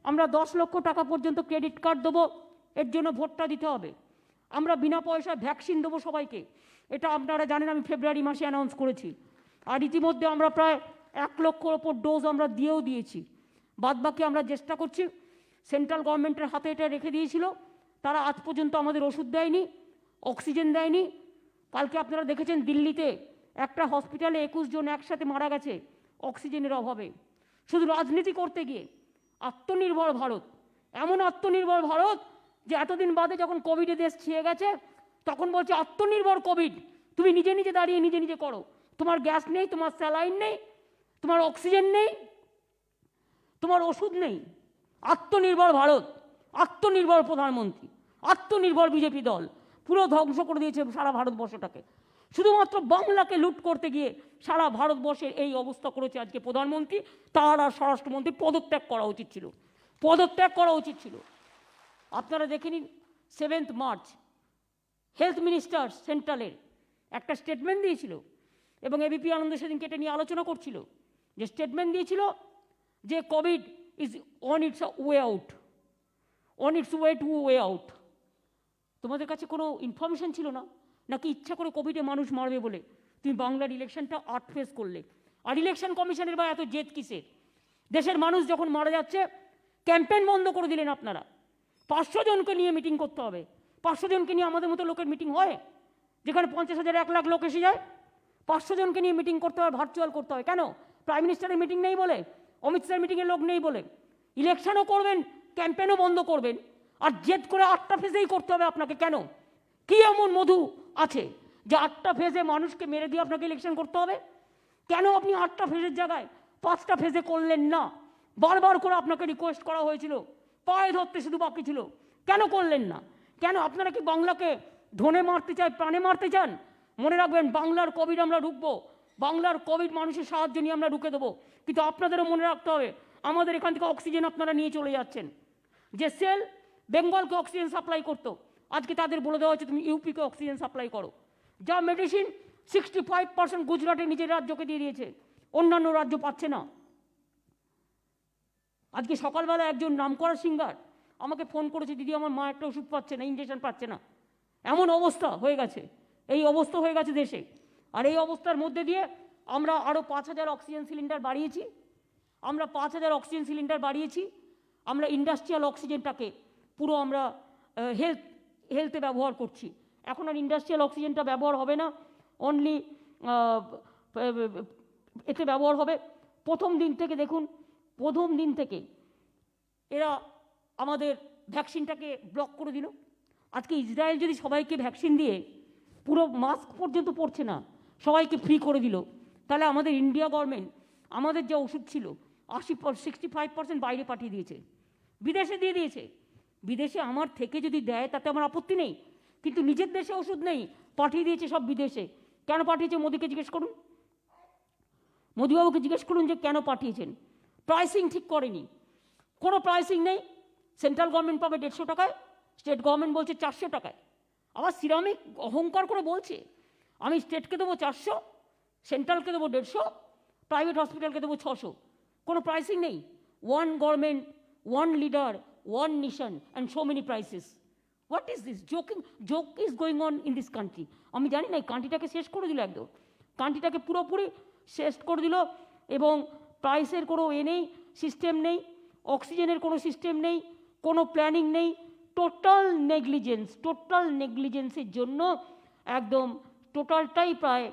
আমরা 10 লক্ষ টাকা পর্যন্ত ক্রেডিট কার্ড দেবো, এর জন্য ভোটটা দিতে হবে। আমরা বিনা পয়সায় ভ্যাকসিন দেবো সবাইকে, এটা আপনারা জানেন, আমি ফেব্রুয়ারি মাসে অ্যানাউন্স করেছি। আর ইতিমধ্যে আমরা প্রায় 1 লক্ষর ওপর ডোজ আমরা দিয়েছি। বাদবাকি আমরা চেষ্টা করছি, সেন্ট্রাল গভর্নমেন্টের হাতে এটা রেখে দিয়েছিল, তারা আজ পর্যন্ত আমাদের ওষুধ দেয়নি, অক্সিজেন দেয়নি। কালকে আপনারা দেখেছেন দিল্লিতে একটা হসপিটালে 21 জন একসাথে মারা গেছে অক্সিজেনের অভাবে, শুধু রাজনীতি করতে গিয়ে। আত্মনির্ভর ভারত, এমন আত্মনির্ভর ভারত যে এতদিন বাদে যখন কোভিডে দেশ ছেয়ে গেছে, তখন বলছে আত্মনির্ভর কোভিড, তুমি নিজে নিজে দাঁড়িয়ে নিজে নিজে করো। তোমার গ্যাস নেই, তোমার স্যালাইন নেই, তোমার অক্সিজেন নেই, তোমার ওষুধ নেই। আত্মনির্ভর ভারত, আত্মনির্ভর প্রধানমন্ত্রী, আত্মনির্ভর বিজেপি দল পুরো ধ্বংস করে দিয়েছে সারা ভারতবর্ষটাকে। শুধুমাত্র বাংলাকে লুট করতে গিয়ে সারা ভারতবর্ষের এই অবস্থা করেছে আজকে প্রধানমন্ত্রী। তার আর স্বরাষ্ট্রমন্ত্রী পদত্যাগ করা উচিত ছিল। আপনারা দেখে নিন, 7 মার্চ হেলথ মিনিস্টার সেন্ট্রালের একটা স্টেটমেন্ট দিয়েছিল, এবং এবিপি আনন্দ সেদিনকে এটা নিয়ে আলোচনা করছিল, যে স্টেটমেন্ট দিয়েছিল যে Covid is on its way out. তোমাদের কাছে কোনো ইনফরমেশন ছিল না নাকি ইচ্ছা করে কোভিডে মানুষ মারবে বলে তুমি বাংলার ইলেকশনটা আর্ট ফেস করলে? আর ইলেকশন কমিশনের বা এত জেদ কিসের? দেশের মানুষ যখন মারা যাচ্ছে, ক্যাম্পেইন বন্ধ করে দিলেন আপনারা। 500 জনকে নিয়ে মিটিং করতে হবে। 500 জনকে নিয়ে আমাদের মতো লোকের মিটিং হয়? যেখানে 50,000 1 লাখ লোক এসে যায়, 500 জনকে নিয়ে মিটিং করতে হয়, ভার্চুয়াল করতে হয় কেন? প্রাইম মিনিস্টারের মিটিং নেই বলে, অমিত শাহের মিটিংয়ের লোক নেই বলে। ইলেকশনও করবেন, ক্যাম্পেইনও বন্ধ করবেন, আর জেদ করে 8টা ফেজেই করতে হবে আপনাকে কেন? কি এমন মধু আছে যে 8টা ফেজে মানুষকে মেরে দিয়ে আপনাকে ইলেকশন করতে হবে? কেন আপনি 8টা ফেজের জায়গায় 5টা ফেজে করলেন না? বারবার করে আপনাকে রিকোয়েস্ট করা হয়েছিল, পায়ে ধরতে শুধু বাকি ছিল, কেন করলেন না? কেন? আপনারা কি বাংলাকে ধনে মারতে চান, প্রাণে মারতে চান? মনে রাখবেন, বাংলার কোভিড আমরা রুখবো, বাংলার কোভিড মানুষের সাহায্য নিয়ে আমরা রুখে দেবো। কিন্তু আপনাদেরও মনে রাখতে হবে, আমাদের এখান থেকে অক্সিজেন আপনারা নিয়ে চলে যাচ্ছেন। যে সেল বেঙ্গলকে অক্সিজেন সাপ্লাই করতো, আজকে তাদের বলে দেওয়া হচ্ছে তুমি ইউপিকে অক্সিজেন সাপ্লাই করো। যা মেডিসিন 65% গুজরাটে নিজের রাজ্যকে দিয়ে দিয়েছে, অন্যান্য রাজ্য পাচ্ছে না। আজকে সকালবেলা একজন নামকরা সিঙ্গার আমাকে ফোন করেছে, দিদি আমার মা একটা ওষুধ পাচ্ছে না, ইঞ্জেকশন পাচ্ছে না। এমন অবস্থা হয়ে গেছে, এই অবস্থা হয়ে গেছে দেশে। আর এই অবস্থার মধ্যে দিয়ে আমরা আরও 5000 অক্সিজেন সিলিন্ডার বাড়িয়েছি। আমরা ইন্ডাস্ট্রিয়াল অক্সিজেনটাকে পুরো আমরা হেলথে ব্যবহার করছি। এখন আর ইন্ডাস্ট্রিয়াল অক্সিজেনটা ব্যবহার হবে না, অনলি এতে ব্যবহার হবে। প্রথম দিন থেকে দেখুন, প্রথম দিন থেকে এরা আমাদের ভ্যাকসিনটাকে ব্লক করে দিল। আজকে ইসরায়েল যদি সবাইকে ভ্যাকসিন দিয়ে পুরো মাস্ক পর্যন্ত পড়ছে না, সবাইকে ফ্রি করে দিল, তাহলে আমাদের ইন্ডিয়া গভর্নমেন্ট আমাদের যে ওষুধ ছিল 65% বাইরে পাঠিয়ে দিয়েছে, বিদেশে দিয়ে দিয়েছে। বিদেশে আমার থেকে যদি দেয় তাতে আমার আপত্তি নেই, কিন্তু নিজের দেশে ওষুধ নেই, পাঠিয়ে দিয়েছে সব বিদেশে। কেন পাঠিয়েছে মোদিকে জিজ্ঞেস করুন, মোদিবাবুকে জিজ্ঞেস করুন যে কেন পাঠিয়েছেন। প্রাইসিং ঠিক করেনি, কোনো প্রাইসিং নেই। সেন্ট্রাল গভর্নমেন্ট পাবে 150 টাকায়, স্টেট গভর্নমেন্ট বলছে 400 টাকায়। আবার সিরামিক অহংকার করে বলছে আমি স্টেটকে দেবো 400, সেন্ট্রালকে দেবো 150, প্রাইভেট হসপিটালকে দেবো 600। কোনো প্রাইসিং নেই। One government, one leader, one nation and so many prices. What is this joke is going on in this country? আমি জানি না, এই কান্ট্রিটাকে শেষ করে দিল, একদম কান্ট্রিটাকে পুরোপুরি শেষ করে দিল। এবং প্রাইসের কোনো নেই, সিস্টেম নেই, অক্সিজেনের কোনো সিস্টেম নেই, কোনো প্ল্যানিং নেই, টোটাল নেগলিজেন্সের জন্য একদম টোটালটাই প্রায়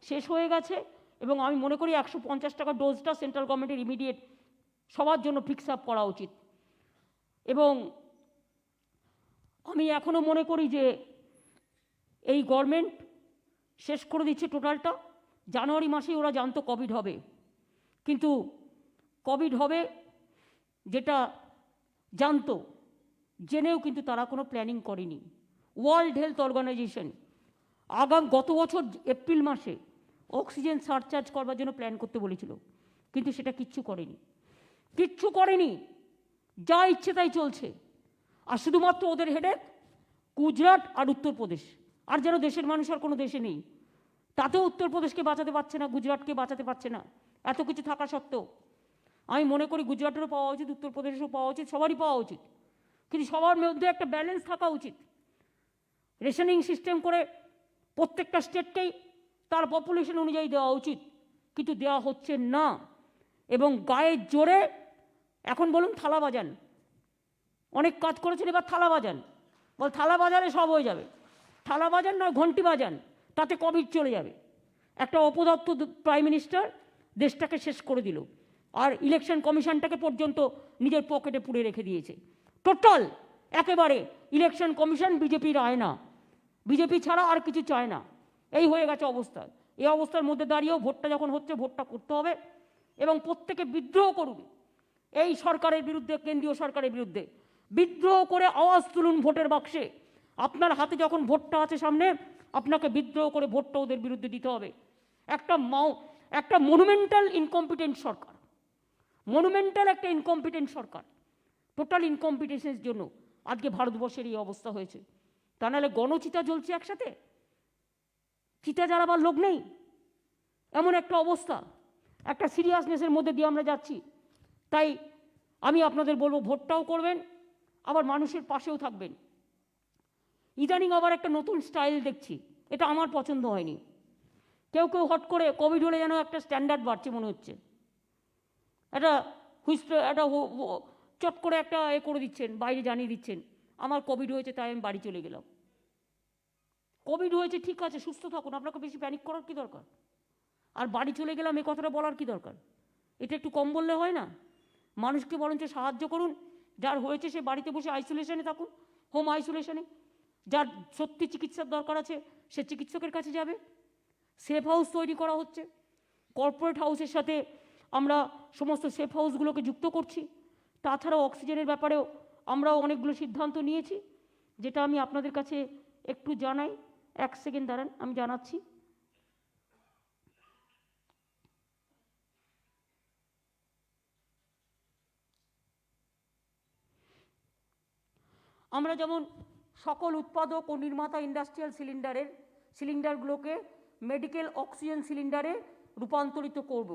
শেষ হয়ে গেছে। এবং আমি মনে করি 150 টাকা ডোজটা সেন্ট্রাল গভর্নমেন্টের ইমিডিয়েট সবার জন্য ফিক্স আপ করা উচিত। এবং আমি এখনও মনে করি যে এই গভর্নমেন্ট শেষ করে দিচ্ছে টোটালটা। জানুয়ারি মাসেই ওরা জানতো কোভিড হবে, কিন্তু কোভিড হবে যেটা জানতো, জেনেও কিন্তু তারা কোনো প্ল্যানিং করেনি। ওয়ার্ল্ড হেলথ অর্গানাইজেশন গত বছর এপ্রিল মাসে অক্সিজেন সারচার্জ করবার জন্য প্ল্যান করতে বলেছিল, কিন্তু সেটা কিচ্ছু করেনি। যা ইচ্ছে তাই চলছে। আর শুধুমাত্র ওদের হেডেক গুজরাট আর উত্তরপ্রদেশ, আর যেন দেশের মানুষ আর কোনো দেশে নেই। তাতেও উত্তরপ্রদেশকে বাঁচাতে পারছে না, গুজরাটকে বাঁচাতে পারছে না। এত কিছু থাকা সত্ত্বেও আমি মনে করি গুজরাটেরও পাওয়া উচিত, উত্তরপ্রদেশেরও পাওয়া উচিত, সবারই পাওয়া উচিত। কিন্তু সবার মধ্যে একটা ব্যালেন্স থাকা উচিত। রেশনিং সিস্টেম করে প্রত্যেকটা স্টেটকেই তার পপুলেশন অনুযায়ী দেওয়া উচিত, কিন্তু দেওয়া হচ্ছে না। এবং গায়ের জোরে এখন বলুন থালা বাজান, অনেক কাজ করেছেন, এবার থালা বাজান, বল থালা বাজারে সব হয়ে যাবে। থালা বাজান নয়, ঘন্টি বাজান, তাতে কোভিড চলে যাবে। একটা অপদত্ত প্রাইম মিনিস্টার দেশটাকে শেষ করে দিল, আর ইলেকশন কমিশনটাকে পর্যন্ত নিজের পকেটে পুড়ে রেখে দিয়েছে। টোটাল একেবারে ইলেকশন কমিশন বিজেপির আয়না, বিজেপি ছাড়া আর কিছু চায় না। এই হয়ে গেছে অবস্থা। এই অবস্থার মধ্যে দাঁড়িয়েও ভোটটা যখন হচ্ছে, ভোটটা করতে হবে এবং প্রত্যেকে বিদ্রোহ করুন এই সরকারের বিরুদ্ধে, কেন্দ্রীয় সরকারের বিরুদ্ধে। বিদ্রোহ করে আওয়াজ তুলুন ভোটের বাক্সে। আপনার হাতে যখন ভোটটা আছে সামনে, আপনাকে বিদ্রোহ করে ভোটটা ওদের বিরুদ্ধে দিতে হবে। একটা মনুমেন্টাল ইনকম্পিটেন্ট সরকার, একটা ইনকম্পিটেন্ট সরকার, টোটাল ইনকম্পিটেন্সের জন্য আজকে ভারতবর্ষের এই অবস্থা হয়েছে। তা নাহলে গণচিতা জ্বলছে একসাথে, চিতা জ্বালাবার লোক নেই, এমন একটা অবস্থা, একটা সিরিয়াসনেসের মধ্যে দিয়ে আমরা যাচ্ছি। তাই আমি আপনাদের বলবো, ভোটটাও করবেন, আবার মানুষের পাশেও থাকবেন। ইদানিং আবার একটা নতুন স্টাইল দেখছি, এটা আমার পছন্দ হয়নি। কেউ হট করে কোভিড হলে যেন একটা স্ট্যান্ডার্ড বাড়ছে মনে হচ্ছে, একটা চট করে একটা করে দিচ্ছেন, বাইরে জানিয়ে দিচ্ছেন আমার কোভিড হয়েছে, তাই আমি বাড়ি চলে গেলাম। কোভিড হয়েছে ঠিক আছে, সুস্থ থাকুন, আপনাকে বেশি প্যানিক করার কী দরকার? আর বাড়ি চলে গেলাম এই কথাটা বলার কী দরকার? এটা একটু কম বললে হয় না? মানুষকে বরঞ্চ সাহায্য করুন, যার হয়েছে সে বাড়িতে বসে আইসোলেশনে থাকুন, হোম আইসোলেশনে। যার সত্যি চিকিৎসার দরকার আছে সে চিকিৎসকের কাছে যাবে। সেফ হাউস তৈরি করা হচ্ছে, কর্পোরেট হাউসের সাথে আমরা সমস্ত সেফ হাউসগুলোকে যুক্ত করছি। তাছাড়াও অক্সিজেনের ব্যাপারেও আমরাও অনেকগুলো সিদ্ধান্ত নিয়েছি, যেটা আমি আপনাদের কাছে একটু জানাই। 1 সেকেন্ড দাঁড়ান, আমি জানাচ্ছি। আমরা যেমন সকল উৎপাদক ও নির্মাতা ইন্ডাস্ট্রিয়াল সিলিন্ডারগুলোকে মেডিকেল অক্সিজেন সিলিন্ডারে রূপান্তরিত করব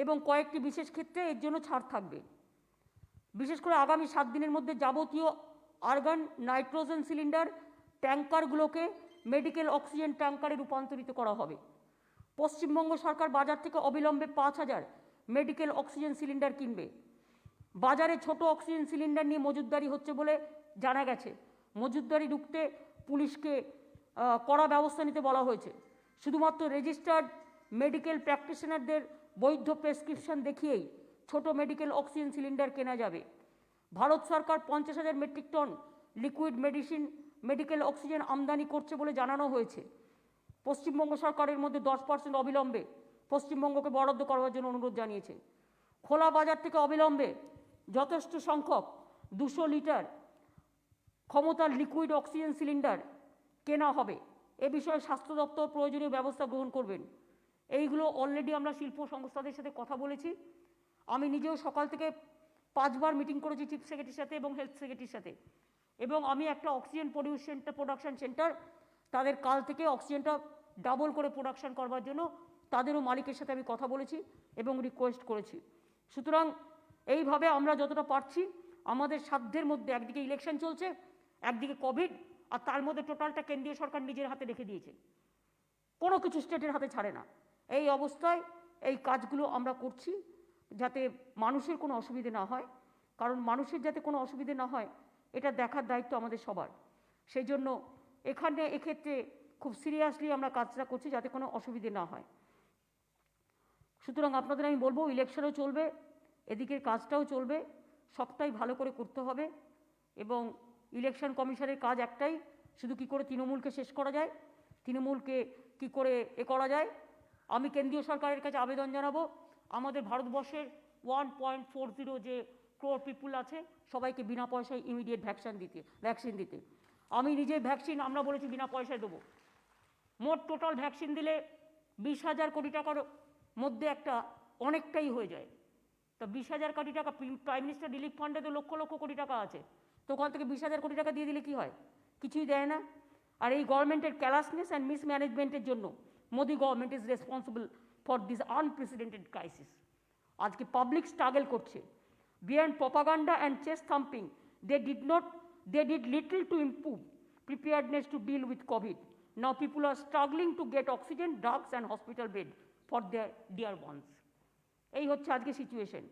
এবং কয়েকটি বিশেষ ক্ষেত্রে এর জন্য ছাড় থাকবে। বিশেষ করে আগামী 7 দিনের মধ্যে যাবতীয় আর্গন নাইট্রোজেন সিলিন্ডার ট্যাঙ্কারগুলোকে মেডিকেল অক্সিজেন ট্যাঙ্কারে রূপান্তরিত করা হবে। পশ্চিমবঙ্গ সরকার বাজার থেকে অবিলম্বে 5000 মেডিকেল অক্সিজেন সিলিন্ডার কিনবে। বাজারে ছোট অক্সিজেন সিলিন্ডার নিয়ে মজুতদারি হচ্ছে বলে জানা গেছে। মজুতদারি রুখতে পুলিশকে কড়া ব্যবস্থা নিতে বলা হয়েছে। শুধুমাত্র রেজিস্টার্ড মেডিকেল প্র্যাকটিশনারদের বৈধ প্রেসক্রিপশন দেখিয়েই ছোট মেডিকেল অক্সিজেন সিলিন্ডার কেনা যাবে। ভারত সরকার 50,000 metric ton liquid medical oxygen আমদানি করছে বলে জানানো হয়েছে। পশ্চিমবঙ্গ সরকারের মধ্যে 10% অবিলম্বে পশ্চিমবঙ্গকে বরাদ্দ করার জন্য অনুরোধ জানিয়েছে। খোলা বাজার থেকে অবিলম্বে যথেষ্ট সংখ্যক 200 লিটার ক্ষমতার লিকুইড অক্সিজেন সিলিন্ডার কেনা হবে। এ বিষয়ে স্বাস্থ্য দপ্তর প্রয়োজনীয় ব্যবস্থা গ্রহণ করবেন। এইগুলো অলরেডি আমরা শিল্প সংস্থাদের সাথে কথা বলেছি। আমি নিজেও সকাল থেকে 5 বার মিটিং করেছি চিফ সেক্রেটারির সাথে এবং হেলথ সেক্রেটারির সাথে, এবং আমি একটা অক্সিজেন প্রোডাকশন সেন্টার তাদের কাল থেকে অক্সিজেনটা ডাবল করে প্রোডাকশন করবার জন্য তাদেরও মালিকের সাথে আমি কথা বলেছি এবং রিকোয়েস্ট করেছি। সুতরাং এইভাবে আমরা যতটা পারছি আমাদের সাধ্যের মধ্যে, একদিকে ইলেকশন চলছে, একদিকে কোভিড, আর তার মধ্যে টোটালটা কেন্দ্রীয় সরকার নিজের হাতে রেখে দিয়েছে, কোনো কিছু স্টেটের হাতে ছাড়ে না। এই অবস্থায় এই কাজগুলো আমরা করছি যাতে মানুষের কোনো অসুবিধে না হয়, কারণ মানুষের যাতে কোনো অসুবিধে না হয় এটা দেখার দায়িত্ব আমাদের সবার। সেই জন্য এক্ষেত্রে খুব সিরিয়াসলি আমরা কাজটা করছি যাতে কোনো অসুবিধে না হয়। সুতরাং আপনাদের আমি বলবো, ইলেকশনও চলবে, এদিকের কাজটাও চলবে, সবটাই ভালো করে করতে হবে। এবং ইলেকশন কমিশনের কাজ একটাই, শুধু কি করে তৃণমূলকে শেষ করা যায়, তৃণমূলকে কি করে করা যায়। আমি কেন্দ্রীয় সরকারের কাছে আবেদন জানাবো, আমাদের ভারতবর্ষের 1.40 যে ক্রোর পিপুল আছে সবাইকে বিনা পয়সায় ইমিডিয়েট ভ্যাকসিন দিতে। আমি নিজে ভ্যাকসিন আমরা বলেছি বিনা পয়সায় দেবো। মোট টোটাল ভ্যাকসিন দিলে 20,000 কোটি টাকার মধ্যে একটা অনেকটাই হয়ে যায়। তো 20,000 কোটি টাকা প্রাইম মিনিস্টার রিলিফ ফান্ডে তো লক্ষ লক্ষ কোটি টাকা আছে, তো ওখান থেকে 20,000 কোটি টাকা দিয়ে দিলে কি হয়? কিছুই দেয় না। আর এই গভর্নমেন্টের ক্যালাসনেস অ্যান্ড মিসম্যানেজমেন্টের জন্য Modi government is responsible for this unprecedented crisis. আজকে পাবলিক স্ট্রাগল করছে। Beyond propaganda and chest thumping, they did little to improve preparedness to deal with COVID. Now people are struggling to get oxygen, drugs and hospital bed for their dear ones. এই হচ্ছে আজকে situation.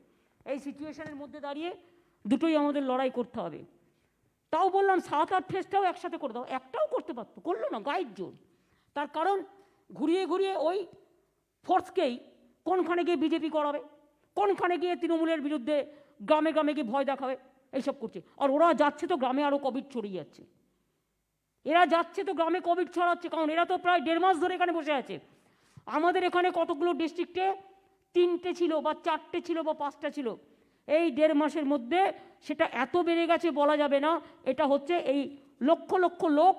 এই সিচুয়েশনের মধ্যে দাঁড়িয়ে দুটোই আমাদের লড়াই করতে হবে। তাও বললাম 7-8 ফেজটাও একসাথে করে দাও, একটাও করতে পারতো, করলো না, গাইড জোর। তার কারণ ঘুরিয়ে ঘুরিয়ে ওই ফোর্সকেই কোনখানে গিয়ে বিজেপি করাবে, কোনখানে গিয়ে তৃণমূলের বিরুদ্ধে গ্রামে গ্রামে গিয়ে ভয় দেখাবে, এইসব করছে। আর ওরা যাচ্ছে তো গ্রামে আরও কোভিড ছড়িয়ে যাচ্ছে, এরা যাচ্ছে তো গ্রামে কোভিড ছড়াচ্ছে, কারণ এরা তো প্রায় 1.5 মাস ধরে এখানে বসে আছে। আমাদের এখানে কতগুলো ডিস্ট্রিক্টে 3টে ছিল বা 4টে ছিল বা 5টা ছিল, এই 1.5 মাসের মধ্যে সেটা এত বেড়ে গেছে বলা যাবে না। এটা হচ্ছে এই লক্ষ লক্ষ লোক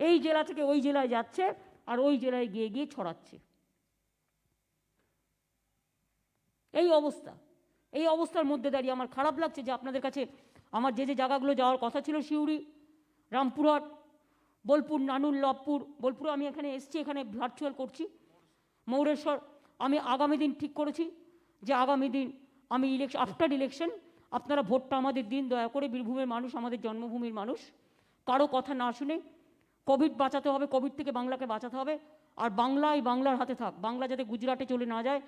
এই জেলা থেকে ওই জেলায় যাচ্ছে আর ওই জেলায় গিয়ে গিয়ে ছড়াচ্ছে। এই অবস্থার মধ্যে দাঁড়িয়ে আমার খারাপ লাগছে যে আপনাদের কাছে আমার যে জায়গাগুলো যাওয়ার কথা ছিল, সিউড়ি, রামপুরহাট, বোলপুর, নানুর, লবপুর, বোলপুরে আমি এখানে এসছি, এখানে ভার্চুয়াল করছি, মৌরেশ্বর। আমি আগামী দিন ঠিক করেছি যে আগামী দিন আমি আফটার ইলেকশন আপনারা ভোটটা আমাদের দিন, দয়া করে। বীরভূমের মানুষ আমাদের জন্মভূমির মানুষ, কারো কথা না শুনে কোভিড বাঁচাতে হবে, কোভিড থেকে বাংলাকে বাঁচাতে হবে। আর বাংলার হাতে থাক, বাংলা যাতে গুজরাটে চলে না যায়,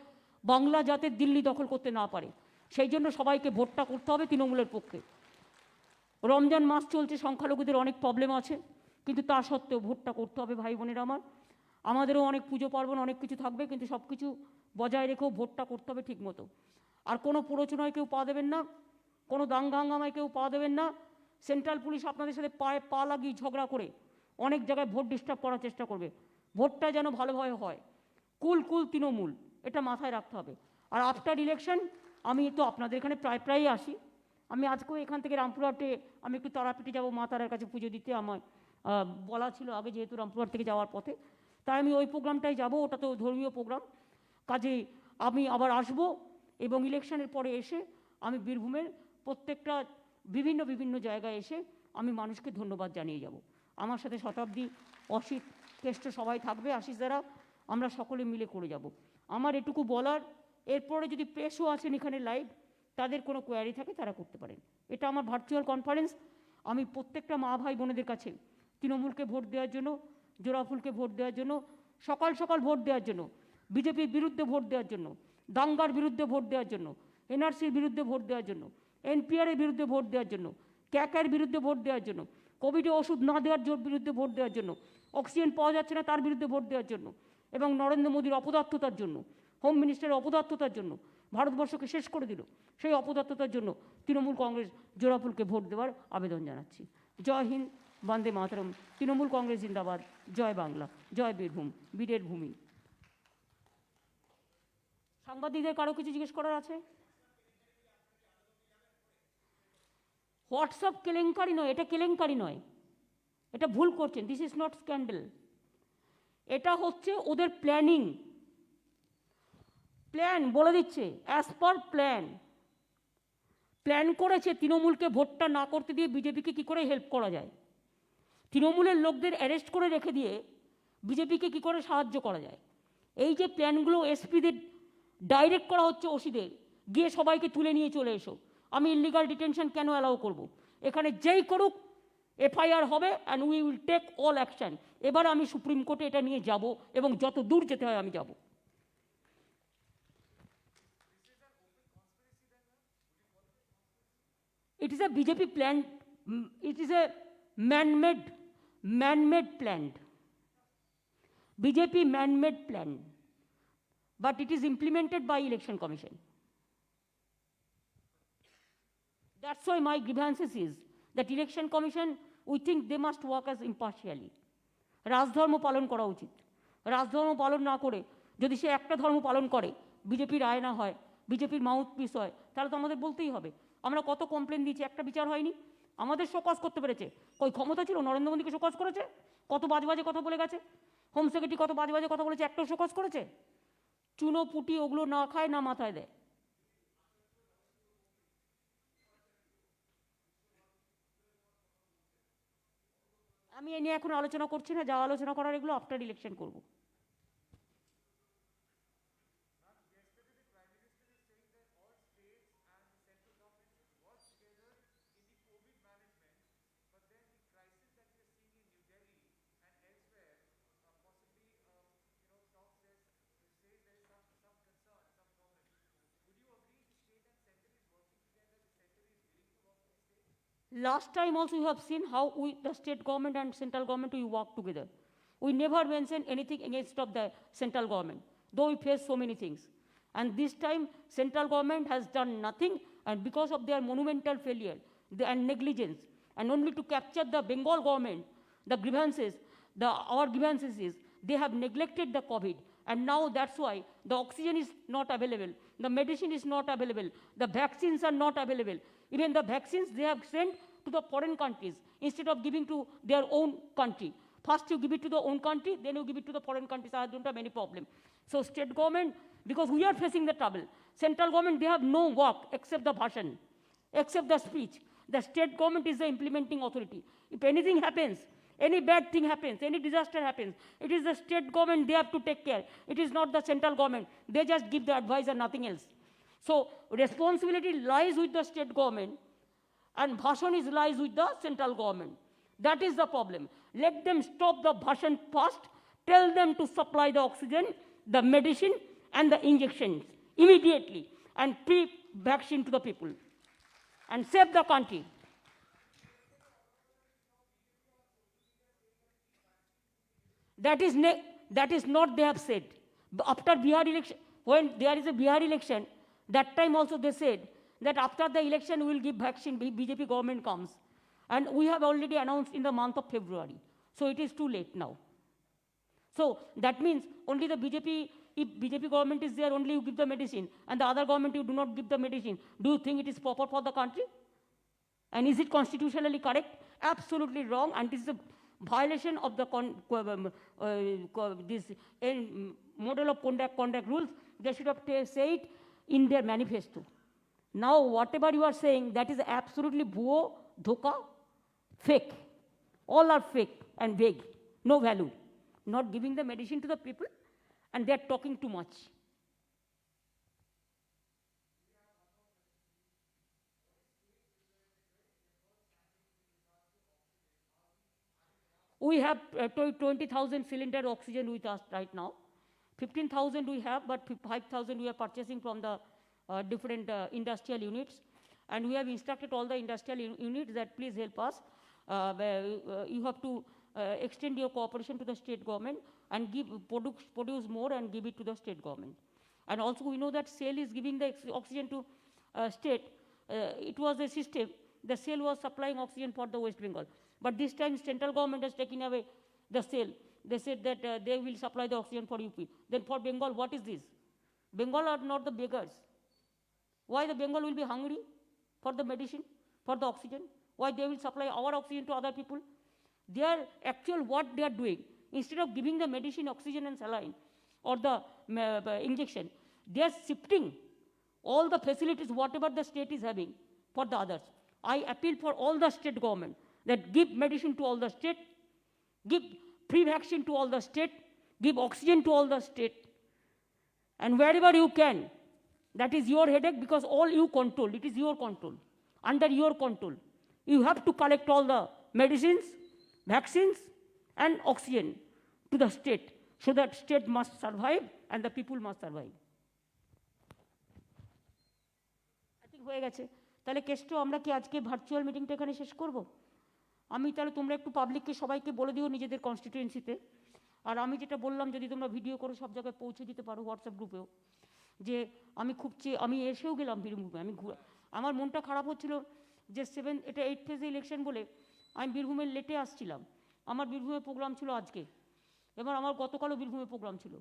বাংলা যাতে দিল্লি দখল করতে না পারে, সেই জন্য সবাইকে ভোটটা করতে হবে তৃণমূলের পক্ষে। রমজান মাস চলছে, সংখ্যালঘুদের অনেক প্রবলেম আছে, কিন্তু তা সত্ত্বেও ভোটটা করতে হবে ভাই বোনেরা আমার। আমাদেরও অনেক পুজো পার্বণ অনেক কিছু থাকবে, কিন্তু সব কিছু বজায় রেখেও ভোটটা করতে হবে ঠিক মতো। আর কোনো প্ররোচনায় কেউ পা দেবেন না, কোনো দাঙ্গা হাঙ্গামায় কেউ পা দেবেন না। সেন্ট্রাল পুলিশ আপনাদের সাথে পায়ে পা লাগিয়ে ঝগড়া করে অনেক জায়গায় ভোট ডিস্টার্ব করার চেষ্টা করবে। ভোটটা যেন ভালোভাবে হয়, কুল তৃণমূল, এটা মাথায় রাখতে হবে। আর আফটার ইলেকশন আমি তো আপনাদের এখানে প্রায়ই আসি। আমি আজকেও এখান থেকে রামপুরহাটে আমি একটু তারাপীঠে যাবো, মা তারার কাছে পুজো দিতে আমার বলা ছিল আগে, যেহেতু রামপুরহাট থেকে যাওয়ার পথে, তাই আমি ওই প্রোগ্রামটাই যাব। ওটা তো ধর্মীয় প্রোগ্রাম, কাজে আমি আবার আসব। এবং ইলেকশনের পরে এসে আমি বীরভূমের প্রত্যেকটা বিভিন্ন জায়গায় এসে আমি মানুষকে ধন্যবাদ জানিয়ে যাব। আমার সাথে শতাব্দী, অসিত, কেষ্ট সবাই থাকবে, আশিস দ্বারা আমরা সকলে মিলে করে যাব। আমার এটুকু বলার, এরপরে যদি প্রেসও আছেন এখানে লাইভ, তাদের কোনো কোয়ারি থাকে তারা করতে পারেন। এটা আমার ভার্চুয়াল কনফারেন্স। আমি প্রত্যেকটা মা ভাই বোনেদের কাছে তৃণমূলকে ভোট দেওয়ার জন্য, জোড়াফুলকে ভোট দেওয়ার জন্য, সকাল ভোট দেওয়ার জন্য, বিজেপির বিরুদ্ধে ভোট দেওয়ার জন্য, দাঙ্গার বিরুদ্ধে ভোট দেওয়ার জন্য, এনআরসির বিরুদ্ধে ভোট দেওয়ার জন্য, এনপিআরের বিরুদ্ধে ভোট দেওয়ার জন্য, ক্যাকের বিরুদ্ধে ভোট দেওয়ার জন্য, কোভিডে ওষুধ না দেওয়ার বিরুদ্ধে ভোট দেওয়ার জন্য, অক্সিজেন পাওয়া যাচ্ছে না তার বিরুদ্ধে ভোট দেওয়ার জন্য, এবং নরেন্দ্র মোদীর অপদার্থতার জন্য, হোম মিনিস্টারের অপদার্থতার জন্য ভারতবর্ষকে শেষ করে দিল। সেই অপদার্থতার জন্য তৃণমূল কংগ্রেস জোড়াফুলকে ভোট দেওয়ার আবেদন জানাচ্ছি। জয় হিন্দ, বন্দে মাতরম, তৃণমূল কংগ্রেস জিন্দাবাদ, জয় বাংলা, জয় বীরভূম, বীরের ভূমি। সাংবাদিকদের কারো কিছু জিজ্ঞেস করার আছে? হোয়াটসঅ্যাপ কেলেঙ্কারি নয়, এটা কেলেঙ্কারি নয়, এটা ভুল করছেন। দিস ইজ নট স্ক্যান্ডেল, এটা হচ্ছে ওদের প্ল্যানিং। প্ল্যান বলে দিচ্ছে, অ্যাজ পার প্ল্যান। প্ল্যান করেছে তৃণমূলকে ভোটটা না করতে দিয়ে বিজেপিকে কী করে হেল্প করা যায়, তৃণমূলের লোকদের অ্যারেস্ট করে রেখে দিয়ে বিজেপিকে কী করে সাহায্য করা যায়। এই যে প্ল্যানগুলো এসপিদের ডাইরেক্ট করা হচ্ছে, ওসিদের গিয়ে সবাইকে তুলে নিয়ে চলে এসো, আমি ইলিগাল ডিটেনশন কেন অ্যালাউ করব, এখানে যেই করুক এফআইআর হবে and we will take all action. এবার আমি সুপ্রিম কোর্টে এটা নিয়ে যাব এবং যত দূর যেতে হয় আমি যাব। It is a BJP plan, it is a man-made plan. BJP man-made plan, but it is implemented by Election Commission. That's why my grievances is that Election Commission, we think they must work as impartially. রাজধর্ম পালন করা উচিত। রাজধর্ম পালন না করে যদি সে একটা ধর্ম পালন করে, বিজেপির আয়না হয়, বিজেপির মাউথ পিস হয়, তাহলে তো আমাদের বলতেই হবে। আমরা কত কমপ্লেন দিয়েছি, একটা বিচার হয়নি। আমাদের শোকজ করতে পেরেছে, কই ক্ষমতা ছিল? নরেন্দ্র মোদীকে শোকজ করেছে? কত বাজে বাজে কথা বলে গেছে। হোম সেক্রেটারি কত বাজে বাজে কথা বলেছে, একটাও শোকজ করেছে? চুনো পুটি ওগুলো না খায় না মাথায় দেয়। আমি এ নিয়ে এখন আলোচনা করছি না, যা আলোচনা করার এগুলো আফটার ইলেকশন করব। Last time also you have seen how the state government and central government, we work together. We never mention anything against of the central government, though we face so many things. And this time, central government has done nothing, and because of their monumental failure and negligence, and only to capture the Bengal government, the grievances, our grievances is, they have neglected the COVID. And now that's why the oxygen is not available, the medicine is not available, the vaccines are not available. Even the vaccines they have sent to the foreign countries instead of giving to their own country. First you give it to the own country, then you give it to the foreign countries. I don't have any problem. So state government, because we are facing the trouble. Central government, they have no work except the bhashan, except the speech. The state government is the implementing authority. If anything happens, any bad thing happens, any disaster happens, it is the state government, they have to take care. It is not the central government. They just give the advice and nothing else. So responsibility lies with the state government, and bhashan lies with the central government. That is the problem. Let them stop the bhashan first. Tell them to supply the oxygen, the medicine, and the injections immediately, and pre-vaccine to the people, and save the country. That is not they have said. After Bihar election, when there is a Bihar election, that time also they said that after the election we will give vaccine, BJP government comes. And we have already announced in the month of February. So it is too late now. So that means only the BJP, if BJP government is there, only you give the medicine, and the other government you do not give the medicine. Do you think it is proper for the country? And is it constitutionally correct? Absolutely wrong, and this is a violation of the this model of conduct rules. They should have said it in their manifesto. Now, whatever you are saying, that is absolutely bhuo, dhoka, fake. All are fake and vague, no value. Not giving the medicine to the people, and they are talking too much. We have 20,000 cylinder oxygen with us right now. 15,000 we have, but 5,000 we are purchasing from the different industrial units. And we have instructed all the industrial units that please help us. You have to extend your cooperation to the state government and produce more and give it to the state government. And also we know that SAIL is giving the oxygen to state. It was a system, the SAIL was supplying oxygen for the West Bengal. But this time central government has taken away the SAIL. They said that they will supply the oxygen for UP. Then for Bengal, what is this? Bengal are not the beggars. Why the Bengal will be hungry for the medicine, for the oxygen? Why they will supply our oxygen to other people? Their actual what they are doing, instead of giving the medicine, oxygen and saline or the injection, they are shifting all the facilities, whatever the state is having, for the others. I appeal for all the state government that give medicine to all the state, give free vaccine to all the state, give oxygen to all the state, and wherever you can. That is your headache, because all you control, it is your control, under your control. You have to collect all the medicines, vaccines, and oxygen to the state, so that state must survive and the people must survive. I think হয়ে গেছে। তাহলে কেষ্ট আমরা কি আজকে virtual মিটিংটা এখানে শেষ করব? আমি তাহলে তোমরা একটু পাবলিককে সবাইকে বলে দিও নিজেদের কনস্টিটিউয়েন্সিতে। আর আমি যেটা বললাম যদি তোমরা ভিডিও করে সব জায়গায় পৌঁছে দিতে পারো হোয়াটসঅ্যাপ গ্রুপেও, যে আমি এসেও গেলাম বীরভূমে। আমার মনটা খারাপ হচ্ছিল যে 8 ফেজে ইলেকশন বলে আমি বীরভূমের লেটে আসছিলাম। আমার বীরভূমে প্রোগ্রাম ছিল আজকে, এবার আমার গতকালও বীরভূমে প্রোগ্রাম ছিল।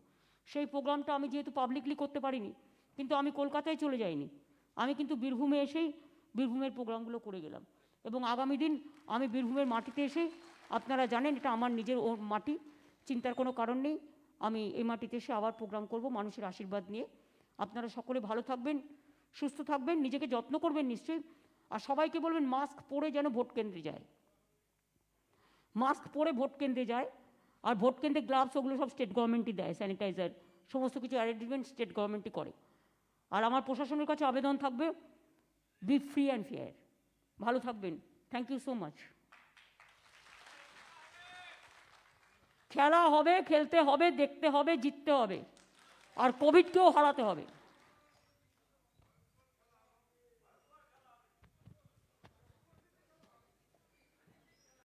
সেই প্রোগ্রামটা আমি যেহেতু পাবলিকলি করতে পারিনি, কিন্তু আমি কলকাতায় চলে যাইনি, আমি কিন্তু বীরভূমে এসেই বীরভূমের প্রোগ্রামগুলো করে গেলাম। এবং আগামী দিন আমি বীরভূমের মাটিতে এসে, আপনারা জানেন এটা আমার নিজের মাটি, চিন্তার কোনো কারণ নেই, আমি এই মাটিতে এসে আবার প্রোগ্রাম করব মানুষের আশীর্বাদ নিয়ে। আপনারা সকলে ভালো থাকবেন, সুস্থ থাকবেন, নিজেকে যত্ন করবেন নিশ্চয়ই। আর সবাইকে বলবেন মাস্ক পরে যেন ভোট কেন্দ্রে যায়, মাস্ক পরে ভোট কেন্দ্রে যায়। আর ভোট কেন্দ্রে গ্লাভস ওগুলো সব স্টেট গভর্নমেন্টই দেয়, স্যানিটাইজার সমস্ত কিছু অ্যারেঞ্জমেন্ট স্টেট গভর্নমেন্টই করে। আর আমার প্রশাসনের কাছে আবেদন থাকবে, বি ফ্রি অ্যান্ড ফেয়ার। ভালো থাকবেন, থ্যাংক ইউ সো মাচ। খেলা হবে, খেলতে হবে, দেখতে হবে, জিততে হবে, আর কোভিডকেও হারাতে হবে।